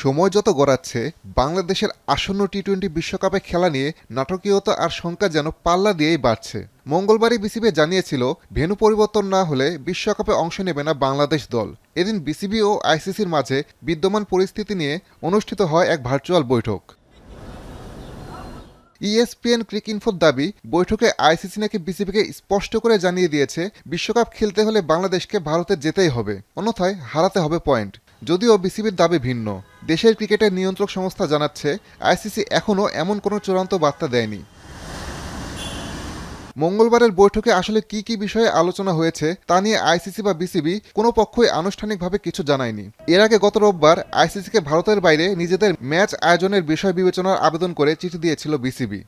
সময় যত গড়াচ্ছে বাংলাদেশের আসন্ন টি-20 বিশ্বকাপে খেলা নিয়ে নাটকীয়তা আর শঙ্কা যেন পাল্লা দিয়েই বাড়ছে। মঙ্গলবারই বিসিবি জানিয়েছিল ভেন্যু পরিবর্তন না হলে বিশ্বকাপে অংশ নেবে না বাংলাদেশ দল। এদিন বিসিবি ও আইসিসির মাঝে বিদ্যমান পরিস্থিতি নিয়ে অনুষ্ঠিত হয় এক ভার্চুয়াল বৈঠক। ইএসপিএন ক্রিকইনফোর দাবি, বৈঠকে আইসিসি নাকি বিসিবিকে স্পষ্ট করে জানিয়ে দিয়েছে বিশ্বকাপ খেলতে হলে বাংলাদেশকে ভারতে যেতেই হবে, অন্যথায় হারাতে হবে পয়েন্ট। যদিও বিসিবির দাবি ভিন্ন। দেশের ক্রিকেটের নিয়ন্ত্রক সংস্থা জানাচ্ছে আইসিসি এখনও এমন কোনো চূড়ান্ত বার্তা দেয়নি। মঙ্গলবারের বৈঠকে আসলে কি কি বিষয়ে আলোচনা হয়েছে তা নিয়ে আইসিসি বা বিসিবি কোনো পক্ষই আনুষ্ঠানিকভাবে কিছু জানায়নি। এর আগে গত রোববার আইসিসিকে ভারতের বাইরে নিজেদের ম্যাচ আয়োজনের বিষয় বিবেচনার আবেদন করে চিঠি দিয়েছিল বিসিবি।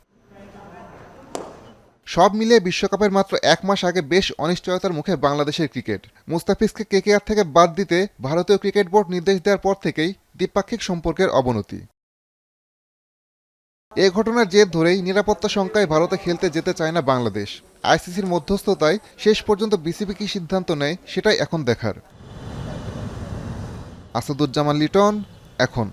সব মিলিয়ে বিশ্বকাপের মাত্র এক মাস আগে বেশ অনিশ্চয়তার মুখে বাংলাদেশের ক্রিকেট। মুস্তাফিজকে কেকেআর থেকে বাদ দিতে ভারতীয় ক্রিকেট বোর্ড নির্দেশ দেওয়ার পর থেকেই দ্বিপাক্ষিক সম্পর্কের অবনতি। এ ঘটনার জের ধরেই নিরাপত্তা শঙ্কায় ভারতে খেলতে যেতে চায় না বাংলাদেশ। আইসিসির মধ্যস্থতায় শেষ পর্যন্ত বিসিবি কী সিদ্ধান্ত নেয় সেটাই এখন দেখার। আসাদুজ্জামান লিটন, এখন।